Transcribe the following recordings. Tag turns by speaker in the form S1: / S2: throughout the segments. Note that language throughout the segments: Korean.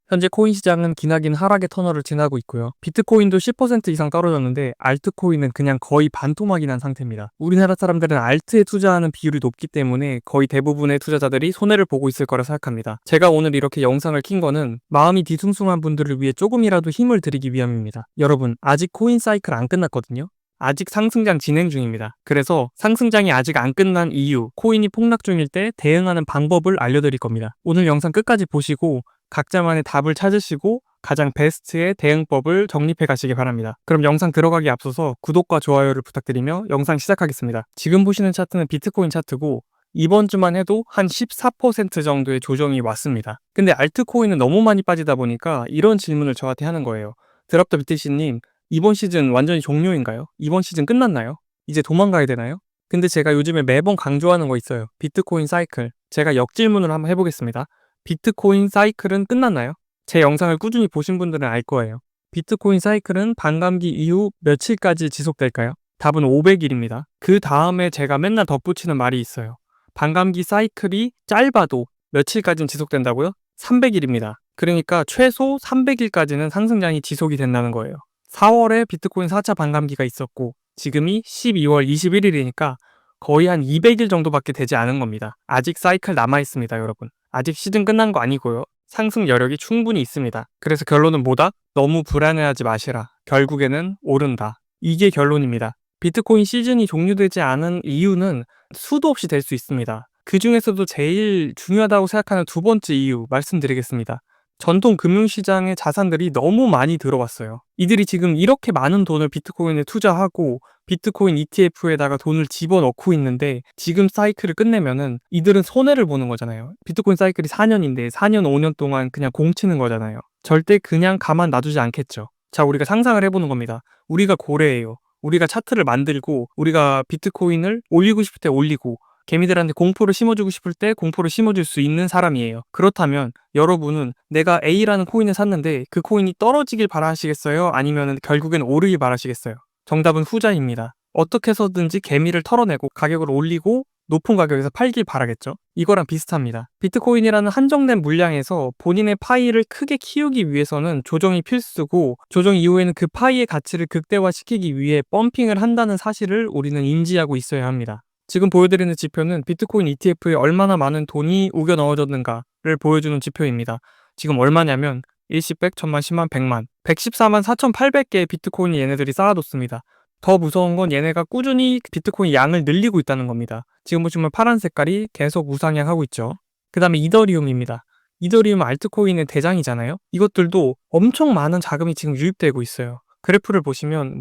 S1: 현재 코인 시장은 기나긴 하락의 터널을 지나고 있고요. 비트코인도 10% 이상 떨어졌는데 알트코인은 그냥 거의 반토막이 난 상태입니다. 우리나라 사람들은 알트에 투자하는 비율이 높기 때문에 거의 대부분의 투자자들이 손해를 보고 있을 거라 생각합니다. 제가 오늘 이렇게 영상을 킨 거는 마음이 뒤숭숭한 분들을 위해 조금이라도 힘을 드리기 위함입니다. 여러분, 아직 코인 사이클 안 끝났거든요. 아직 상승장 진행 중입니다. 그래서 상승장이 아직 안 끝난 이유, 코인이 폭락 중일 때 대응하는 방법을 알려드릴 겁니다. 오늘 영상 끝까지 보시고 각자만의 답을 찾으시고 가장 베스트의 대응법을 정립해 가시기 바랍니다. 그럼 영상 들어가기 앞서서 구독과 좋아요를 부탁드리며 영상 시작하겠습니다. 지금 보시는 차트는 비트코인 차트고 이번 주만 해도 한 14% 정도의 조정이 왔습니다. 근데 알트코인은 너무 많이 빠지다 보니까 이런 질문을 저한테 하는 거예요. 드랍더 BTC님, 이번 시즌 완전히 종료인가요? 이번 시즌 끝났나요? 이제 도망가야 되나요? 근데 제가 요즘에 매번 강조하는 거 있어요. 비트코인 사이클. 제가 역질문을 한번 해보겠습니다. 비트코인 사이클은 끝났나요? 제 영상을 꾸준히 보신 분들은 알 거예요. 비트코인 사이클은 반감기 이후 며칠까지 지속될까요? 답은 500일입니다. 그 다음에 제가 맨날 덧붙이는 말이 있어요. 반감기 사이클이 짧아도 며칠까지는 지속된다고요? 300일입니다. 그러니까 최소 300일까지는 상승장이 지속이 된다는 거예요. 4월에 비트코인 4차 반감기가 있었고 지금이 12월 21일이니까 거의 한 200일 정도밖에 되지 않은 겁니다. 아직 사이클 남아있습니다, 여러분. 아직 시즌 끝난 거 아니고요. 상승 여력이 충분히 있습니다. 그래서 결론은 뭐다? 너무 불안해하지 마시라. 결국에는 오른다. 이게 결론입니다. 비트코인 시즌이 종료되지 않은 이유는 수도 없이 될 수 있습니다. 그 중에서도 제일 중요하다고 생각하는 두 번째 이유 말씀드리겠습니다. 전통 금융시장에 자산들이 너무 많이 들어왔어요. 이들이 지금 이렇게 많은 돈을 비트코인에 투자하고 비트코인 ETF에다가 돈을 집어넣고 있는데 지금 사이클을 끝내면은 이들은 손해를 보는 거잖아요. 비트코인 사이클이 4년인데 4년, 5년 동안 그냥 공치는 거잖아요. 절대 그냥 가만 놔두지 않겠죠. 자, 우리가 상상을 해보는 겁니다. 우리가 고래예요. 우리가 차트를 만들고 우리가 비트코인을 올리고 싶을 때 올리고 개미들한테 공포를 심어주고 싶을 때 공포를 심어줄 수 있는 사람이에요. 그렇다면 여러분은 내가 A라는 코인을 샀는데 그 코인이 떨어지길 바라시겠어요? 아니면 결국엔 오르길 바라시겠어요? 정답은 후자입니다. 어떻게 해서든지 개미를 털어내고 가격을 올리고 높은 가격에서 팔길 바라겠죠. 이거랑 비슷합니다. 비트코인이라는 한정된 물량에서 본인의 파이를 크게 키우기 위해서는 조정이 필수고 조정 이후에는 그 파이의 가치를 극대화시키기 위해 펌핑을 한다는 사실을 우리는 인지하고 있어야 합니다. 지금 보여드리는 지표는 비트코인 ETF에 얼마나 많은 돈이 우겨 넣어졌는가를 보여주는 지표입니다. 지금 얼마냐면 일십, 백, 천만, 십만, 백만 114만 4,800개의 비트코인을 얘네들이 쌓아뒀습니다. 더 무서운 건 얘네가 꾸준히 비트코인 양을 늘리고 있다는 겁니다. 지금 보시면 파란 색깔이 계속 우상향하고 있죠. 그 다음에 이더리움입니다. 이더리움 알트코인의 대장이잖아요. 이것들도 엄청 많은 자금이 지금 유입되고 있어요. 그래프를 보시면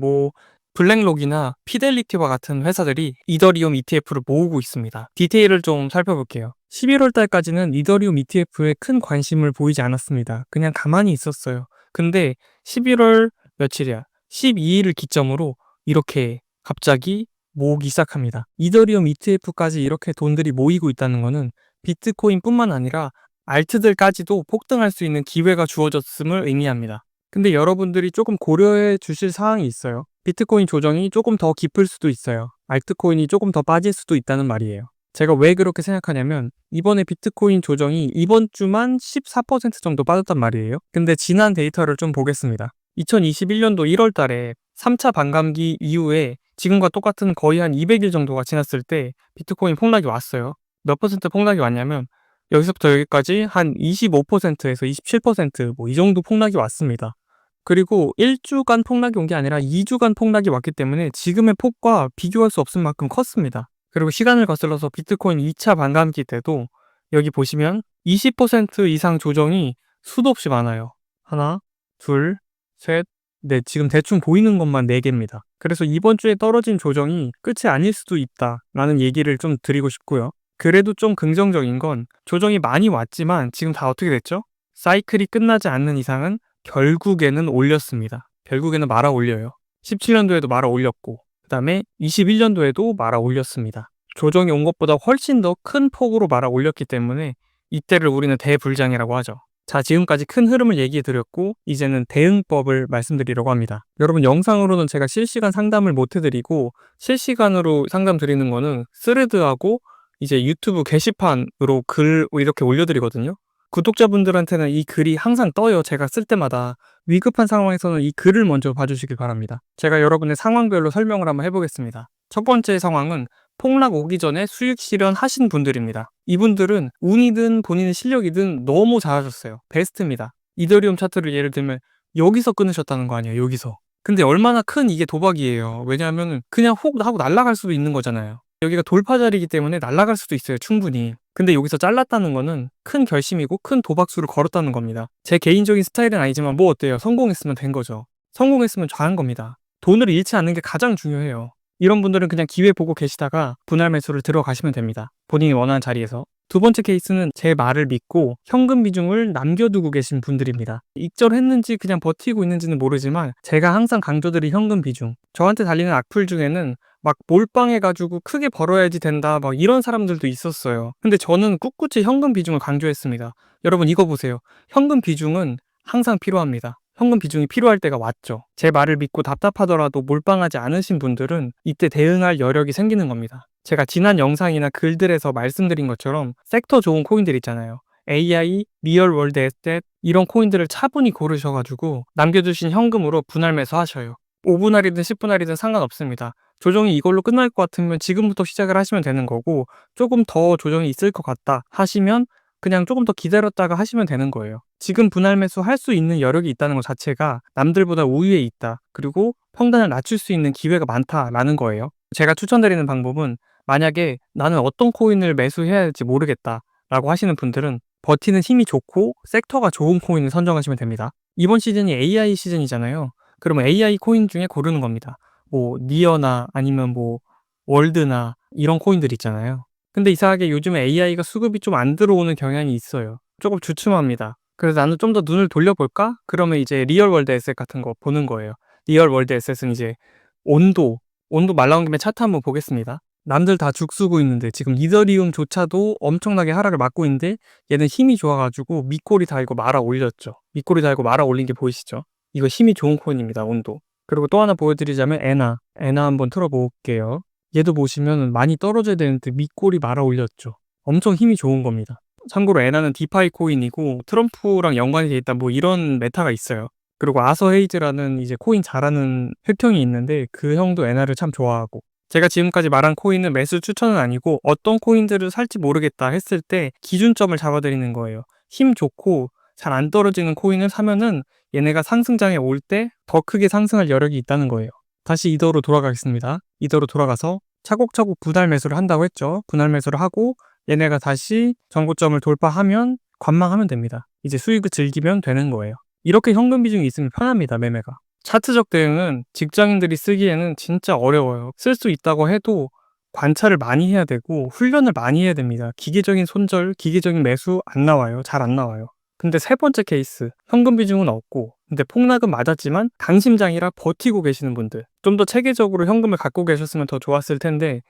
S1: 블랙록이나 피델리티와 같은 회사들이 이더리움 ETF를 모으고 있습니다. 디테일을 좀 살펴볼게요. 11월 달까지는 이더리움 ETF에 큰 관심을 보이지 않았습니다. 그냥 가만히 있었어요. 근데 11월 며칠이야? 12일을 기점으로 이렇게 갑자기 모으기 시작합니다. 이더리움 ETF까지 이렇게 돈들이 모이고 있다는 것은 비트코인뿐만 아니라 알트들까지도 폭등할 수 있는 기회가 주어졌음을 의미합니다. 근데 여러분들이 조금 고려해 주실 사항이 있어요. 비트코인 조정이 조금 더 깊을 수도 있어요. 알트코인이 조금 더 빠질 수도 있다는 말이에요. 제가 왜 그렇게 생각하냐면 이번에 비트코인 조정이 이번 주만 14% 정도 빠졌단 말이에요. 근데 지난 데이터를 좀 보겠습니다. 2021년도 1월 달에 3차 반감기 이후에 지금과 똑같은 거의 한 200일 정도가 지났을 때 비트코인 폭락이 왔어요. 몇 퍼센트 폭락이 왔냐면 여기서부터 여기까지 한 25%에서 27% 이 정도 폭락이 왔습니다. 그리고 1주간 폭락이 온 게 아니라 2주간 폭락이 왔기 때문에 지금의 폭과 비교할 수 없을 만큼 컸습니다. 그리고 시간을 거슬러서 비트코인 2차 반감기 때도 여기 보시면 20% 이상 조정이 수도 없이 많아요. 하나, 둘, 셋, 넷. 지금 대충 보이는 것만 4개입니다. 그래서 이번 주에 떨어진 조정이 끝이 아닐 수도 있다라는 얘기를 좀 드리고 싶고요. 그래도 좀 긍정적인 건 조정이 많이 왔지만 지금 다 어떻게 됐죠? 사이클이 끝나지 않는 이상은 결국에는 올렸습니다. 결국에는 말아 올려요. 17년도에도 말아 올렸고 그 다음에 21년도에도 말아 올렸습니다. 조정이 온 것보다 훨씬 더 큰 폭으로 말아 올렸기 때문에 이때를 우리는 대불장이라고 하죠. 자, 지금까지 큰 흐름을 얘기해 드렸고 이제는 대응법을 말씀드리려고 합니다. 여러분, 영상으로는 제가 실시간 상담을 못 해드리고 실시간으로 상담 드리는 거는 스레드하고 이제 유튜브 게시판으로 글 이렇게 올려드리거든요. 구독자분들한테는 이 글이 항상 떠요. 제가 쓸 때마다. 위급한 상황에서는 이 글을 먼저 봐주시길 바랍니다. 제가 여러분의 상황별로 설명을 한번 해보겠습니다. 첫 번째 상황은 폭락 오기 전에 수익 실현하신 분들입니다. 이분들은 운이든 본인의 실력이든 너무 잘하셨어요. 베스트입니다. 이더리움 차트를 예를 들면 여기서 끊으셨다는 거 아니에요. 여기서. 근데 얼마나 큰 이게 도박이에요. 왜냐하면 그냥 혹 하고 날아갈 수도 있는 거잖아요. 여기가 돌파 자리이기 때문에 날아갈 수도 있어요. 충분히. 근데 여기서 잘랐다는 거는 큰 결심이고 큰 도박수를 걸었다는 겁니다. 제 개인적인 스타일은 아니지만 뭐 어때요? 성공했으면 된 거죠. 성공했으면 잘한 겁니다. 돈을 잃지 않는 게 가장 중요해요. 이런 분들은 그냥 기회 보고 계시다가 분할 매수를 들어가시면 됩니다. 본인이 원하는 자리에서. 두 번째 케이스는 제 말을 믿고 현금 비중을 남겨두고 계신 분들입니다. 익절했는지 그냥 버티고 있는지는 모르지만 제가 항상 강조드린 현금 비중. 저한테 달리는 악플 중에는 막 몰빵해가지고 크게 벌어야지 된다 막 이런 사람들도 있었어요. 근데 저는 꿋꿋이 현금 비중을 강조했습니다. 여러분 이거 보세요. 현금 비중은 항상 필요합니다. 현금 비중이 필요할 때가 왔죠. 제 말을 믿고 답답하더라도 몰빵하지 않으신 분들은 이때 대응할 여력이 생기는 겁니다. 제가 지난 영상이나 글들에서 말씀드린 것처럼 섹터 좋은 코인들 있잖아요. AI, 리얼 월드 에셋 이런 코인들을 차분히 고르셔가지고 남겨두신 현금으로 분할 매수하셔요. 5분할이든 10분할이든 상관없습니다. 조정이 이걸로 끝날 것 같으면 지금부터 시작을 하시면 되는 거고 조금 더 조정이 있을 것 같다 하시면 그냥 조금 더 기다렸다가 하시면 되는 거예요. 지금 분할 매수 할 수 있는 여력이 있다는 것 자체가 남들보다 우위에 있다. 그리고 평단을 낮출 수 있는 기회가 많다라는 거예요. 제가 추천드리는 방법은 만약에 나는 어떤 코인을 매수해야 할지 모르겠다 라고 하시는 분들은 버티는 힘이 좋고 섹터가 좋은 코인을 선정하시면 됩니다. 이번 시즌이 AI 시즌이잖아요. 그러면 AI 코인 중에 고르는 겁니다. 뭐 니어나 아니면 뭐 월드나 이런 코인들 있잖아요. 근데 이상하게 요즘에 AI가 수급이 좀 안 들어오는 경향이 있어요. 조금 주춤합니다. 그래서 나는 좀 더 눈을 돌려볼까? 그러면 이제 리얼 월드 에셋 같은 거 보는 거예요. 리얼 월드 에셋은 이제 온도 말 나온 김에 차트 한번 보겠습니다. 남들 다 죽쓰고 있는데 지금 이더리움조차도 엄청나게 하락을 맞고 있는데 얘는 힘이 좋아가지고 밑꼬리 달고 말아 올렸죠. 밑꼬리 달고 말아 올린 게 보이시죠? 이거 힘이 좋은 코인입니다. 온도. 그리고 또 하나 보여드리자면 에나 한번 틀어볼게요. 얘도 보시면 많이 떨어져야 되는데 밑꼬리 말아 올렸죠. 엄청 힘이 좋은 겁니다. 참고로 에나는 디파이 코인이고 트럼프랑 연관이 돼 있다 뭐 이런 메타가 있어요. 그리고 아서 헤이즈라는 이제 코인 잘하는 흑형이 있는데 그 형도 에나를 참 좋아하고 제가 지금까지 말한 코인은 매수 추천은 아니고 어떤 코인들을 살지 모르겠다 했을 때 기준점을 잡아드리는 거예요. 힘 좋고 잘 안 떨어지는 코인을 사면은 얘네가 상승장에 올 때 더 크게 상승할 여력이 있다는 거예요. 다시 이더로 돌아가겠습니다. 이더로 돌아가서 차곡차곡 분할 매수를 한다고 했죠. 분할 매수를 하고 얘네가 다시 전고점을 돌파하면 관망하면 됩니다. 이제 수익을 즐기면 되는 거예요. 이렇게 현금 비중이 있으면 편합니다. 매매가. 차트적 대응은 직장인들이 쓰기에는 진짜 어려워요. 쓸 수 있다고 해도 관찰을 많이 해야 되고 훈련을 많이 해야 됩니다. 기계적인 손절, 기계적인 매수 안 나와요. 잘 안 나와요. 근데 세 번째 케이스, 현금 비중은 없고 근데 폭락은 맞았지만 강심장이라 버티고 계시는 분들, 좀 더 체계적으로 현금을 갖고 계셨으면 더 좋았을 텐데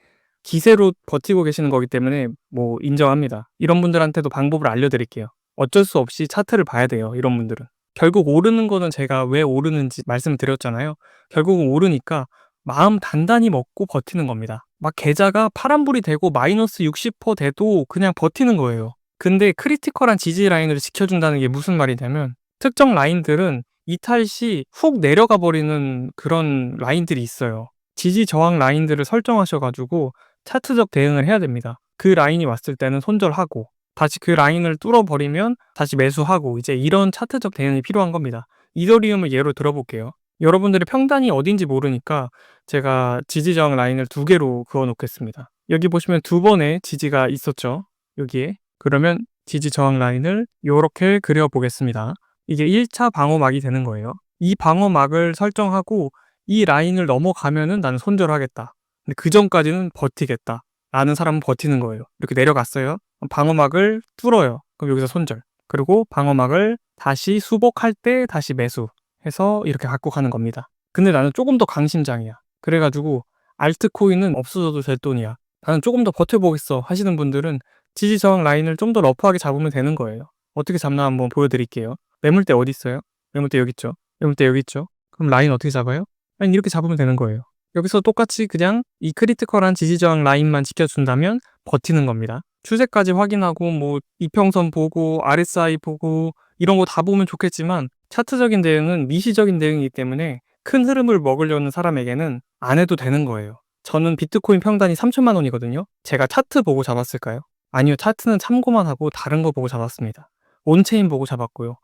S1: 기세로 버티고 계시는 거기 때문에 뭐 인정합니다. 이런 분들한테도 방법을 알려드릴게요. 어쩔 수 없이 차트를 봐야 돼요. 이런 분들은. 결국 오르는 거는 제가 왜 오르는지 말씀드렸잖아요. 결국은 오르니까 마음 단단히 먹고 버티는 겁니다. 막 계좌가 파란불이 되고 마이너스 60% 돼도 그냥 버티는 거예요. 근데 크리티컬한 지지 라인을 지켜준다는 게 무슨 말이냐면 특정 라인들은 이탈 시 훅 내려가 버리는 그런 라인들이 있어요. 지지 저항 라인들을 설정하셔가지고 차트적 대응을 해야 됩니다. 그 라인이 왔을 때는 손절하고 다시 그 라인을 뚫어버리면 다시 매수하고 이제 이런 차트적 대응이 필요한 겁니다. 이더리움을 예로 들어볼게요. 여러분들의 평단이 어딘지 모르니까 제가 지지 저항 라인을 두 개로 그어 놓겠습니다. 여기 보시면 두 번의 지지가 있었죠. 여기에. 그러면 지지 저항 라인을 이렇게 그려보겠습니다. 이게 1차 방어막이 되는 거예요. 이 방어막을 설정하고 이 라인을 넘어가면은 나는 손절하겠다. 근데 그 전까지는 버티겠다. 라는 사람은 버티는 거예요. 이렇게 내려갔어요. 방어막을 뚫어요. 그럼 여기서 손절. 그리고 방어막을 다시 수복할 때 다시 매수해서 이렇게 갖고 가는 겁니다. 근데 나는 조금 더 강심장이야. 그래가지고 알트코인은 없어져도 될 돈이야. 나는 조금 더 버텨보겠어 하시는 분들은 지지 저항 라인을 좀 더 러프하게 잡으면 되는 거예요. 어떻게 잡나 한번 보여드릴게요. 매물대 어디 있어요? 매물대 여기 있죠. 매물대 여기 있죠. 그럼 라인 어떻게 잡아요? 라인 이렇게 잡으면 되는 거예요. 여기서 똑같이 그냥 이 크리티컬한 지지 저항 라인만 지켜준다면 버티는 겁니다. 추세까지 확인하고 뭐 이평선 보고 RSI 보고 이런 거 다 보면 좋겠지만 차트적인 대응은 미시적인 대응이기 때문에 큰 흐름을 먹으려는 사람에게는 안 해도 되는 거예요. 저는 비트코인 평단이 3천만 원이거든요. 제가 차트 보고 잡았을까요? 아니요. 차트는 참고만 하고 다른 거 보고 잡았습니다. 온체인 보고 잡았고요.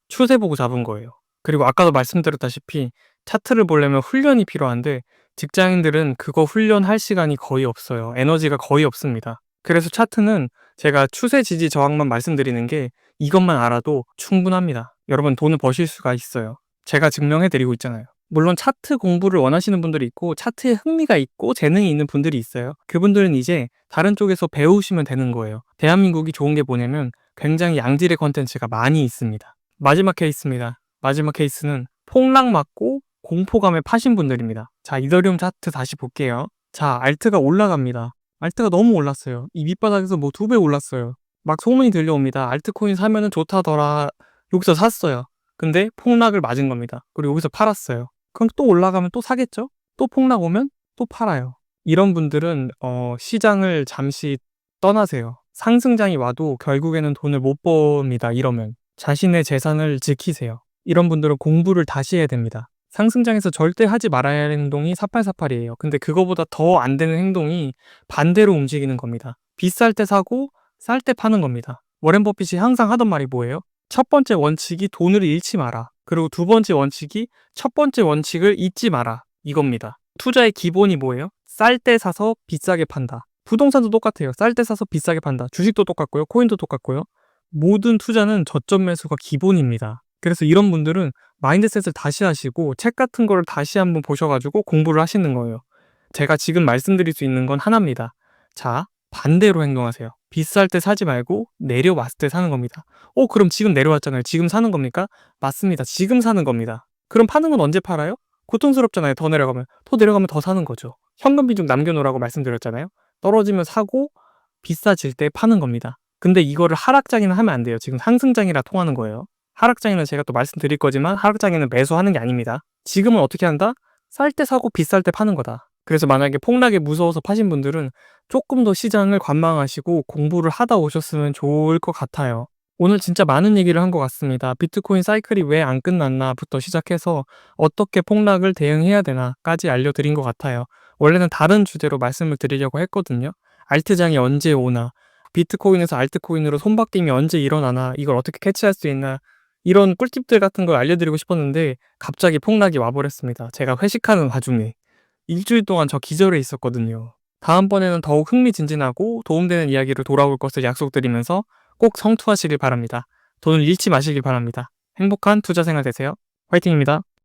S1: 추세 보고 잡은 거예요. 그리고 아까도 말씀드렸다시피 차트를 보려면 훈련이 필요한데 직장인들은 그거 훈련할 시간이 거의 없어요. 에너지가 거의 없습니다. 그래서 차트는 제가 추세 지지 저항만 말씀드리는 게 이것만 알아도 충분합니다. 여러분 돈을 버실 수가 있어요. 제가 증명해드리고 있잖아요. 물론 차트 공부를 원하시는 분들이 있고 차트에 흥미가 있고 재능이 있는 분들이 있어요. 그분들은 이제 다른 쪽에서 배우시면 되는 거예요. 대한민국이 좋은 게 뭐냐면 굉장히 양질의 컨텐츠가 많이 있습니다. 마지막 케이스입니다. 마지막 케이스는 폭락 맞고 공포감에 파신 분들입니다. 자, 이더리움 차트 다시 볼게요. 자, 알트가 올라갑니다. 알트가 너무 올랐어요. 이 밑바닥에서 뭐 2배 올랐어요. 막 소문이 들려옵니다. 알트코인 사면은 좋다더라. 여기서 샀어요. 근데 폭락을 맞은 겁니다. 그리고 여기서 팔았어요. 그럼 또 올라가면 또 사겠죠? 또 폭락 오면 또 팔아요. 이런 분들은 시장을 잠시 떠나세요. 상승장이 와도 결국에는 돈을 못 법니다. 이러면 자신의 재산을 지키세요. 이런 분들은 공부를 다시 해야 됩니다. 상승장에서 절대 하지 말아야 하는 행동이 4848이에요. 근데 그거보다 더 안 되는 행동이 반대로 움직이는 겁니다. 비쌀 때 사고 쌀 때 파는 겁니다. 워렌 버핏이 항상 하던 말이 뭐예요? 첫 번째 원칙이 돈을 잃지 마라. 그리고 두 번째 원칙이 첫 번째 원칙을 잊지 마라. 이겁니다. 투자의 기본이 뭐예요? 쌀 때 사서 비싸게 판다. 부동산도 똑같아요. 쌀 때 사서 비싸게 판다. 주식도 똑같고요. 코인도 똑같고요. 모든 투자는 저점 매수가 기본입니다. 그래서 이런 분들은 마인드셋을 다시 하시고 책 같은 거를 다시 한번 보셔가지고 공부를 하시는 거예요. 제가 지금 말씀드릴 수 있는 건 하나입니다. 자, 반대로 행동하세요. 비쌀 때 사지 말고 내려왔을 때 사는 겁니다. 그럼 지금 내려왔잖아요. 지금 사는 겁니까? 맞습니다. 지금 사는 겁니다. 그럼 파는 건 언제 팔아요? 고통스럽잖아요. 더 내려가면 더 사는 거죠. 현금 비중 남겨놓으라고 말씀드렸잖아요. 떨어지면 사고 비싸질 때 파는 겁니다. 근데 이거를 하락장에는 하면 안 돼요. 지금 상승장이라 통하는 거예요. 하락장에는 제가 또 말씀드릴 거지만 하락장에는 매수하는 게 아닙니다. 지금은 어떻게 한다? 쌀 때 사고 비쌀 때 파는 거다. 그래서 만약에 폭락에 무서워서 파신 분들은 조금 더 시장을 관망하시고 공부를 하다 오셨으면 좋을 것 같아요. 오늘 진짜 많은 얘기를 한 것 같습니다. 비트코인 사이클이 왜 안 끝났나부터 시작해서 어떻게 폭락을 대응해야 되나까지 알려드린 것 같아요. 원래는 다른 주제로 말씀을 드리려고 했거든요. 알트장이 언제 오나, 비트코인에서 알트코인으로 손바뀜이 언제 일어나나, 이걸 어떻게 캐치할 수 있나, 이런 꿀팁들 같은 걸 알려드리고 싶었는데 갑자기 폭락이 와버렸습니다. 제가 회식하는 와중에 일주일 동안 저 기절해 있었거든요. 다음번에는 더욱 흥미진진하고 도움되는 이야기로 돌아올 것을 약속드리면서 꼭 성투하시길 바랍니다. 돈을 잃지 마시길 바랍니다. 행복한 투자 생활 되세요. 화이팅입니다.